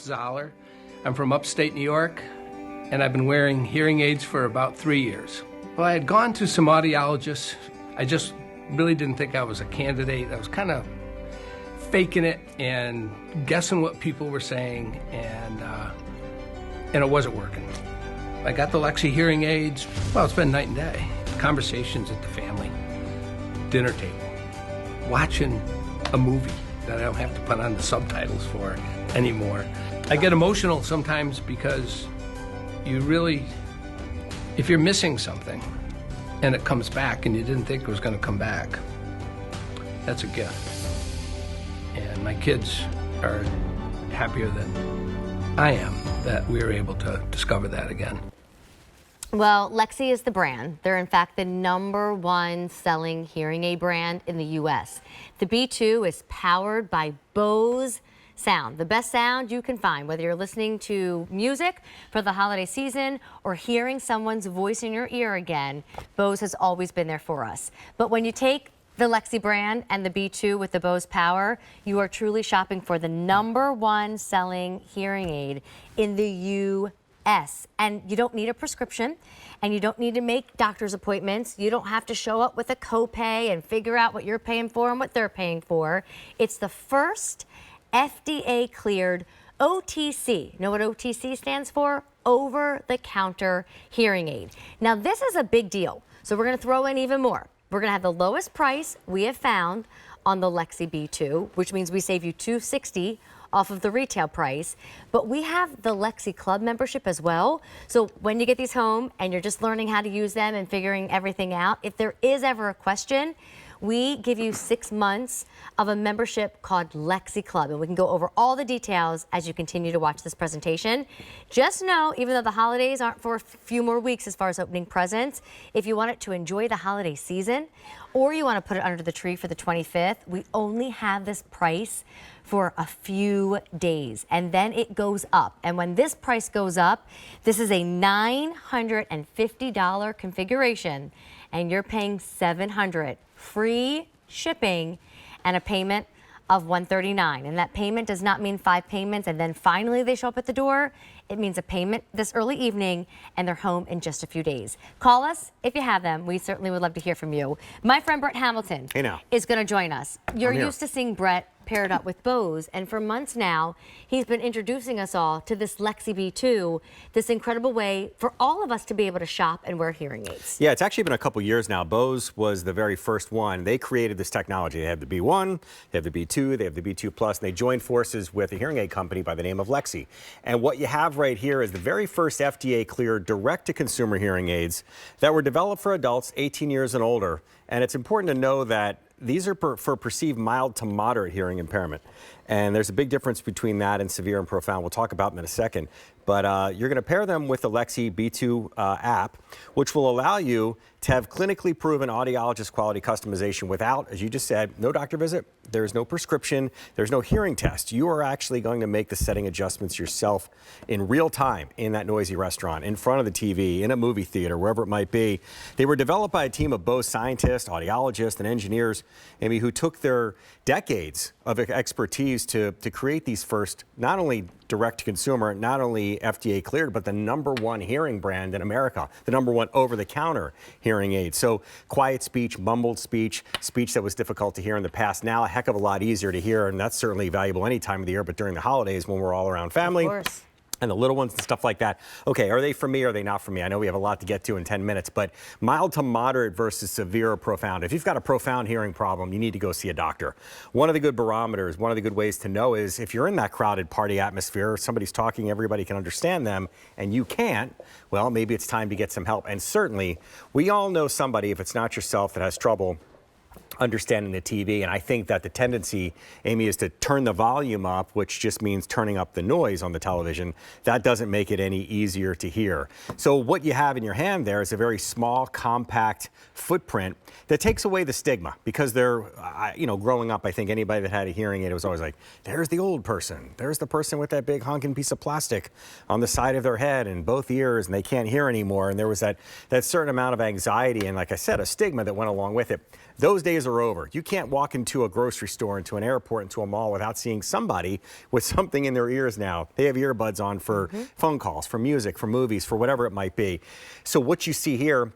Zoller. I'm from upstate New York, and I've been wearing hearing aids for about 3 years. Well, I had gone to some audiologists. I just really didn't think I was a candidate. I was kind of faking it and guessing what people were saying, and it wasn't working. I got the Lexie hearing aids. Well, it's been night and day. Conversations at the family dinner table, watching a movie that I don't have to put on the subtitles for anymore. I get emotional sometimes because you really, if you're missing something and it comes back and you didn't think it was going to come back, that's a gift. And my kids are happier than I am that we were able to discover that again. Well, Lexie is the brand. They're in fact the #1 selling hearing aid brand in the U.S. The B2 is powered by Bose sound, the best sound you can find, whether you're listening to music for the holiday season or hearing someone's voice in your ear again. Bose has always been there for us. But when you take the Lexie brand and the B2 with the Bose power, you are truly shopping for the #1 selling hearing aid in the U.S. And you don't need a prescription, and you don't need to make doctor's appointments. You don't have to show up with a copay and figure out what you're paying for and what they're paying for. It's the first FDA cleared OTC. Know what OTC stands for? Over-the-counter hearing aid. Now this is a big deal, so we're going to throw in even more. We're going to have the lowest price we have found on the Lexie B2, which means we save you $260 off of the retail price, but we have the Lexie Club membership as well. So when you get these home and you're just learning how to use them and figuring everything out, if there is ever a question, we give you 6 months of a membership called Lexie Club, and we can go over all the details as you continue to watch this presentation. Just know, even though the holidays aren't for a few more weeks as far as opening presents, if you want it to enjoy the holiday season or you want to put it under the tree for the 25th, we only have this price for a few days, and then it goes up. And when this price goes up, this is a $950 configuration, and you're paying $700. Free shipping and a payment of $139. And that payment does not mean 5 payments and then finally they show up at the door. It means a payment this early evening and they're home in just a few days. Call us if you have them. We certainly would love to hear from you. My friend Brett Hamilton is going to join us. You're used to seeing Brett paired up with Bose, and for months now, he's been introducing us all to this Lexie B2, this incredible way for all of us to be able to shop and wear hearing aids. Yeah, it's actually been a couple years now. Bose was the very first one. They created this technology. They have the B1, they have the B2, they have the B2 Plus, and they joined forces with a hearing aid company by the name of Lexie. And what you have right here is the very first FDA-cleared direct-to-consumer hearing aids that were developed for adults 18 years and older. And it's important to know that these are for perceived mild to moderate hearing impairment. And there's a big difference between that and severe and profound. We'll talk about them in a second. But you're going to pair them with the Lexie B2 app, which will allow you to have clinically proven audiologist-quality customization without, as you just said, no doctor visit. There's no prescription. There's no hearing test. You are actually going to make the setting adjustments yourself in real time in that noisy restaurant, in front of the TV, in a movie theater, wherever it might be. They were developed by a team of Bose scientists, audiologists, and engineers, Amy, who took their decades of expertise to create these first, not only direct-to-consumer, not only FDA cleared, but the #1 hearing brand in America, the #1 over-the-counter hearing aid. So quiet speech, mumbled speech, speech that was difficult to hear in the past, now a heck of a lot easier to hear, and that's certainly valuable any time of the year, but during the holidays when we're all around family. Of course. And the little ones and stuff like that. Okay, are they for me or are they not for me? I know we have a lot to get to in 10 minutes, but mild to moderate versus severe or profound. If you've got a profound hearing problem, you need to go see a doctor. One of the good barometers, one of the good ways to know is if you're in that crowded party atmosphere, somebody's talking, everybody can understand them, and you can't, well, maybe it's time to get some help. And certainly, we all know somebody, if it's not yourself, that has trouble understanding the TV. And I think that the tendency, Amy, is to turn the volume up, which just means turning up the noise on the television. That doesn't make it any easier to hear. So what you have in your hand there is a very small, compact footprint that takes away the stigma, because they're, you know, growing up, I think anybody that had a hearing aid was always like, there's the old person. There's the person with that big honking piece of plastic on the side of their head and both ears, and they can't hear anymore. And there was that certain amount of anxiety and, like I said, a stigma that went along with it. Those days are over. You can't walk into a grocery store, into an airport, into a mall without seeing somebody with something in their ears now. They have earbuds on for phone calls, for music, for movies, for whatever it might be. So what you see here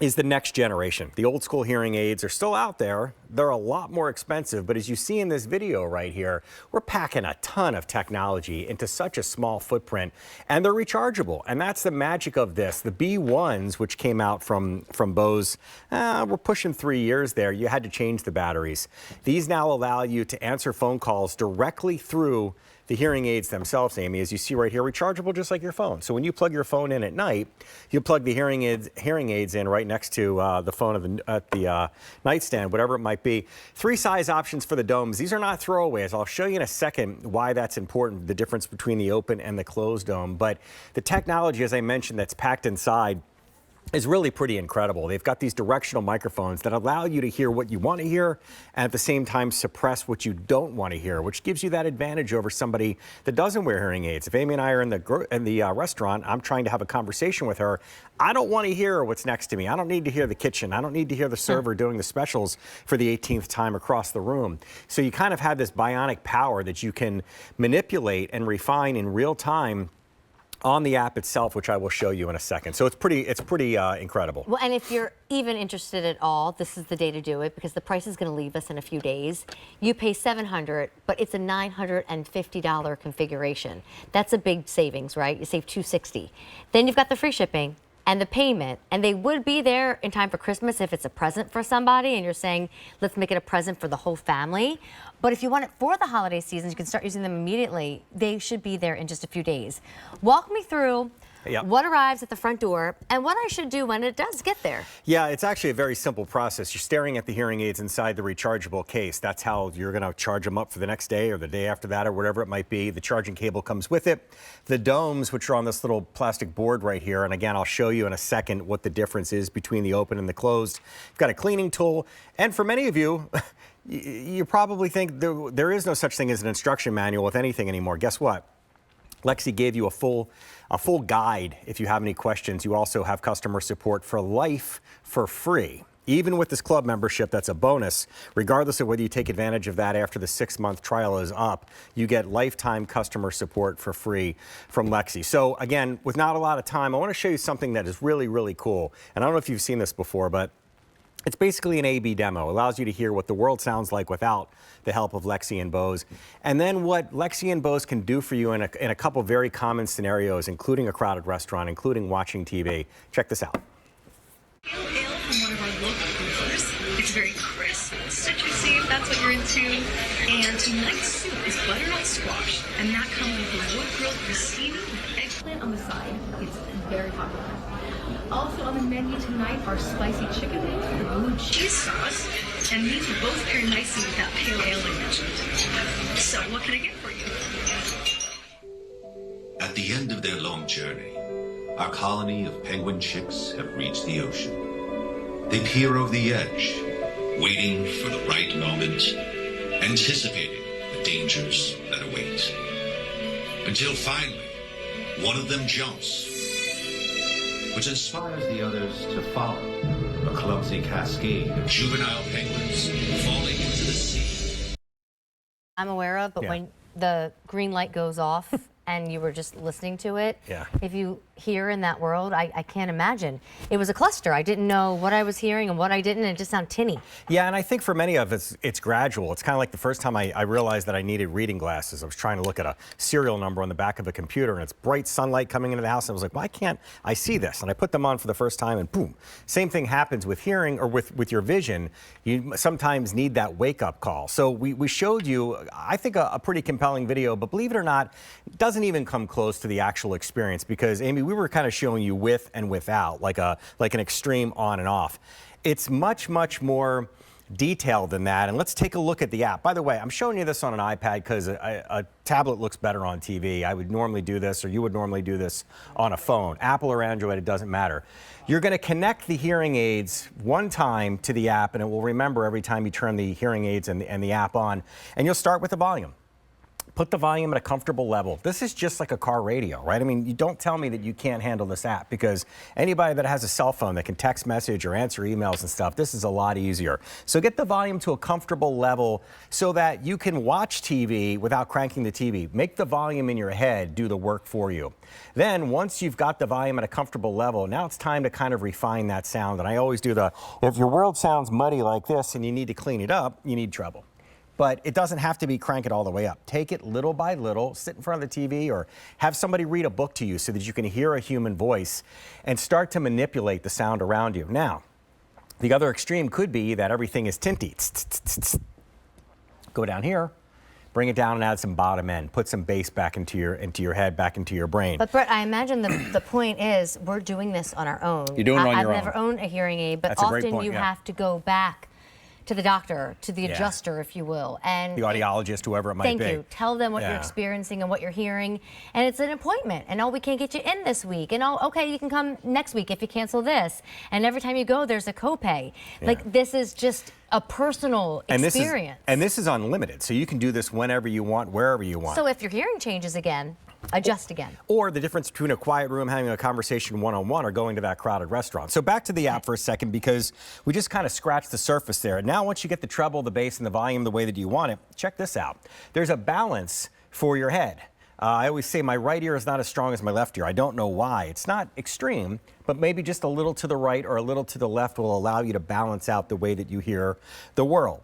is the next generation. The old school hearing aids are still out there. They're a lot more expensive, but as you see in this video right here, we're packing a ton of technology into such a small footprint, and they're rechargeable. And that's the magic of this. The B1s, which came out from Bose, we're pushing 3 years there. You had to change the batteries. These now allow you to answer phone calls directly through the hearing aids themselves, Amy, as you see right here, rechargeable just like your phone. So when you plug your phone in at night, you plug the hearing aids in right next to the phone at the nightstand, whatever it might be. 3 size options for the domes. These are not throwaways. I'll show you in a second why that's important, the difference between the open and the closed dome. But the technology, as I mentioned, that's packed inside is really pretty incredible. They've got these directional microphones that allow you to hear what you want to hear and at the same time suppress what you don't want to hear, which gives you that advantage over somebody that doesn't wear hearing aids. If Amy and I are in the restaurant, I'm trying to have a conversation with her, I don't want to hear what's next to me. I don't need to hear the kitchen. I don't need to hear the server doing the specials for the 18th time across the room. So you kind of have this bionic power that you can manipulate and refine in real time on the app itself, which I will show you in a second. So it's pretty incredible. Well, and if you're even interested at all, this is the day to do it because the price is going to leave us in a few days. You pay $700, but it's a $950 configuration. That's a big savings, right? You save $260. Then you've got the free shipping and the payment, and they would be there in time for Christmas if it's a present for somebody and you're saying, let's make it a present for the whole family. But if you want it for the holiday season, you can start using them immediately. They should be there in just a few days. Walk me through what arrives at the front door and what I should do when it does get there. Yeah, it's actually a very simple process. You're staring at the hearing aids inside the rechargeable case. That's how you're going to charge them up for the next day or the day after that or whatever it might be. The charging cable comes with it. The domes, which are on this little plastic board right here, and again, I'll show you in a second what the difference is between the open and the closed. You've got a cleaning tool, and for many of you, you probably think there is no such thing as an instruction manual with anything anymore. Guess what? Lexie gave you a full guide. If you have any questions, you also have customer support for life for free. Even with this club membership, that's a bonus. Regardless of whether you take advantage of that after the 6-month trial is up, you get lifetime customer support for free from Lexie. So again, with not a lot of time, I want to show you something that is really, really cool. And I don't know if you've seen this before, but it's basically an A/B demo. It allows you to hear what the world sounds like without the help of Lexie and Bose. And then what Lexie and Bose can do for you in a couple very common scenarios, including a crowded restaurant, including watching TV. Check this out. Ale from one of our local brewers. It's very crisp, citrusy, if that's what you're into. And tonight's soup is butternut squash, and that comes with a wood-grilled crostini with eggplant on the side. It's very popular. Also on the menu tonight are spicy chicken wings with a blue cheese sauce, and these will both pair nicely with that pale ale I mentioned. So what can I get for you? At the end of their long journey, our colony of penguin chicks have reached the ocean. They peer over the edge, waiting for the right moment, anticipating the dangers that await. Until finally, one of them jumps, which inspires the others to follow a clumsy cascade of juvenile penguins falling into the sea. I'm aware of, but when the green light goes off and you were just listening to it, if you hear in that world, I can't imagine. It was a cluster. I didn't know what I was hearing and what I didn't, and it just sounded tinny. Yeah, and I think for many of us, it's gradual. It's kind of like the first time I realized that I needed reading glasses. I was trying to look at a serial number on the back of a computer, and it's bright sunlight coming into the house, and I was like, why can't I see this? And I put them on for the first time, and boom. Same thing happens with hearing or with your vision. You sometimes need that wake-up call. So we showed you, I think, a pretty compelling video, but believe it or not, it doesn't even come close to the actual experience because, Amy, we were kind of showing you with and without, like an extreme on and off. It's much, much more detailed than that. And let's take a look at the app. By the way, I'm showing you this on an iPad because a tablet looks better on TV. I would normally do this, or you would normally do this on a phone. Apple or Android, it doesn't matter. You're going to connect the hearing aids one time to the app, and it will remember every time you turn the hearing aids and the app on. And you'll start with the volume. Put the volume at a comfortable level. This is just like a car radio, right? I mean, you don't tell me that you can't handle this app, because anybody that has a cell phone that can text message or answer emails and stuff, this is a lot easier. So get the volume to a comfortable level so that you can watch TV without cranking the TV. Make the volume in your head do the work for you. Then once you've got the volume at a comfortable level, now it's time to kind of refine that sound. And I always do if your world sounds muddy like this and you need to clean it up, you need treble. But it doesn't have to be crank it all the way up. Take it little by little, sit in front of the TV or have somebody read a book to you so that you can hear a human voice and start to manipulate the sound around you. Now, the other extreme could be that everything is tinty. Go down here, bring it down and add some bottom end. Put some bass back into your head, back into your brain. But Brett, I imagine the point is we're doing this on our own. You're doing it on your own. I've never owned a hearing aid, but That's a great often point, you yeah. have to go back to the doctor, to the Yeah. adjuster, if you will. And The audiologist, whoever it might be. thank you. Tell them what you're Yeah. experiencing and what you're hearing. And it's an appointment. And, oh, we can't get you in this week. And, oh, okay, you can come next week if you cancel this. And every time you go, there's a copay. Yeah. Like, this is just a personal experience. And this is unlimited, so you can do this whenever you want, wherever you want. So if your hearing changes again, adjust again. Or the difference between a quiet room having a conversation one-on-one or going to that crowded restaurant. So back to the app for a second, because we just kind of scratched the surface there. Now once you get the treble, the bass, and the volume the way that you want it, check this out. There's a balance for your head. I always say my right ear is not as strong as my left ear. I don't know why. It's not extreme, but maybe just a little to the right or a little to the left will allow you to balance out the way that you hear the world.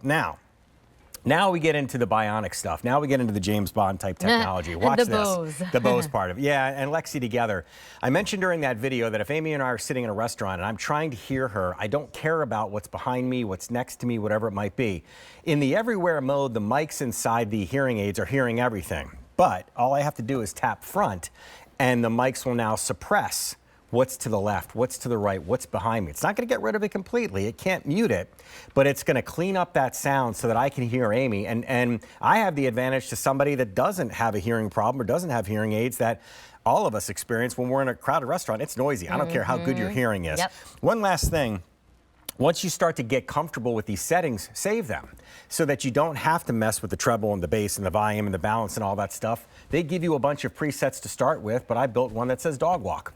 Now we get into the bionic stuff. Now we get into the James Bond type technology. Watch The this. Bose. The Bose part of it. Yeah, and Lexie together. I mentioned during that video that if Amy and I are sitting in a restaurant and I'm trying to hear her, I don't care about what's behind me, what's next to me, whatever it might be. In the everywhere mode, the mics inside the hearing aids are hearing everything. But all I have to do is tap front, and the mics will now suppress what's to the left, what's to the right, what's behind me. It's not going to get rid of it completely. It can't mute it, but it's going to clean up that sound so that I can hear Amy. And I have the advantage to somebody that doesn't have a hearing problem or doesn't have hearing aids that all of us experience when we're in a crowded restaurant. It's noisy. I don't care how good your hearing is. Yep. One last thing. Once you start to get comfortable with these settings, save them so that you don't have to mess with the treble and the bass and the volume and the balance and all that stuff. They give you a bunch of presets to start with, but I built one that says dog walk.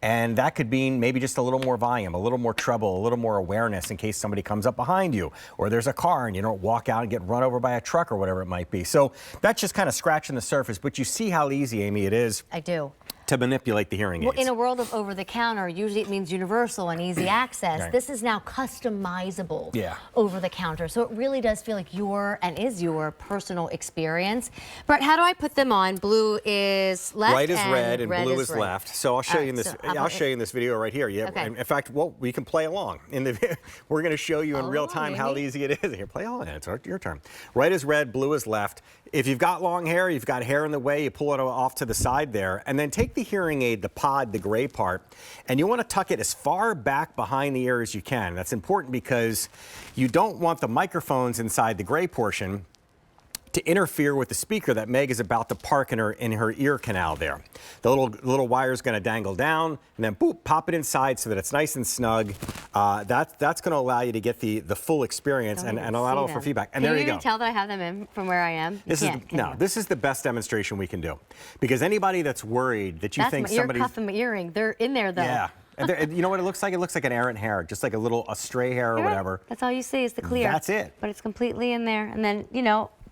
And that could mean maybe just a little more volume, a little more treble, a little more awareness in case somebody comes up behind you or there's a car and you don't walk out and get run over by a truck or whatever it might be. So that's just kind of scratching the surface, but you see how easy, Amy, it is I do. to manipulate the hearing aids. Well, in a world of over-the-counter, usually it means universal and easy access. Right. This is now customizable Yeah. over-the-counter. So it really does feel like your personal experience. Brett, how do I put them on? Blue is left. Right is and red and blue is right. left. So I'll show All you in right, this. so I'll show you in this video right here. Yeah. Okay. In fact, well, we can play along. We're going to show you in real time how maybe. easy it is. Here, play along. It's your turn. Right is red, blue is left. If you've got long hair, you've got hair in the way, you pull it off to the side there, and then take the hearing aid, the pod, the gray part, and you want to tuck it as far back behind the ear as you can. That's important because you don't want the microphones inside the gray portion to interfere with the speaker that Meg is about to park in her ear canal there. The little wire is going to dangle down, and then boop, pop it inside so that it's nice and snug. That's going to allow you to get the full experience and allow for feedback. And there you go. Can you tell that I have them in from where I am? This is the best demonstration we can do, because anybody that's worried that you think That's my somebody ear cuff and my earring. They're in there though. yeah. And you know what it looks like? It looks like an errant hair, just like a stray hair or You're right. whatever. That's all you see is the clear. That's it. But it's completely in there, and then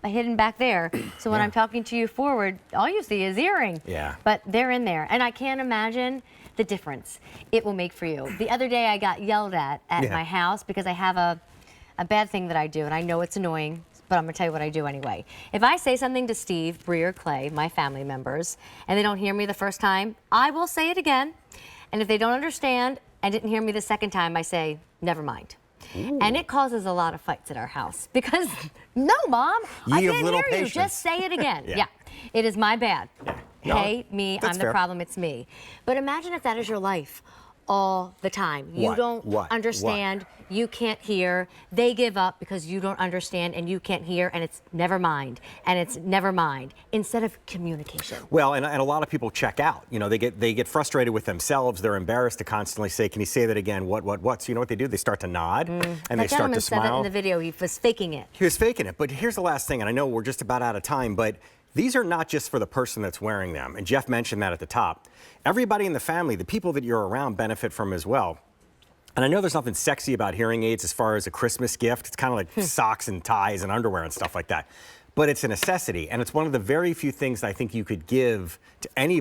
hidden back there. So when I'm talking to you forward, all you see is earring. Yeah. But they're in there, and I can't imagine the difference it will make for you. The other day I got yelled at my house because I have a bad thing that I do, and I know it's annoying, but I'm gonna tell you what I do anyway. If I say something to Steve, Bree, or Clay, my family members, and they don't hear me the first time, I will say it again. And if they don't understand and didn't hear me the second time, I say, never mind. Ooh. And it causes a lot of fights at our house because, no, Mom, I can't hear you. Just say it again. Yeah. It is my bad. Yeah. Hey, me, I'm the problem, it's me. But imagine if that is your life all the time. You don't understand, you can't hear, they give up because you don't understand and you can't hear, and it's never mind, and it's never mind, instead of communication. Well, and a lot of people check out. They get frustrated with themselves. They're embarrassed to constantly say, can you say that again? What? So you know what they do? They start to nod and they start to smile. That said that in the video, he was faking it. He was faking it, but here's the last thing, and I know we're just about out of time, but these are not just for the person that's wearing them. And Jeff mentioned that at the top. Everybody in the family, the people that you're around, benefit from as well. And I know there's nothing sexy about hearing aids as far as a Christmas gift. It's kind of like socks and ties and underwear and stuff like that. But it's a necessity, and it's one of the very few things I think you could give to anybody.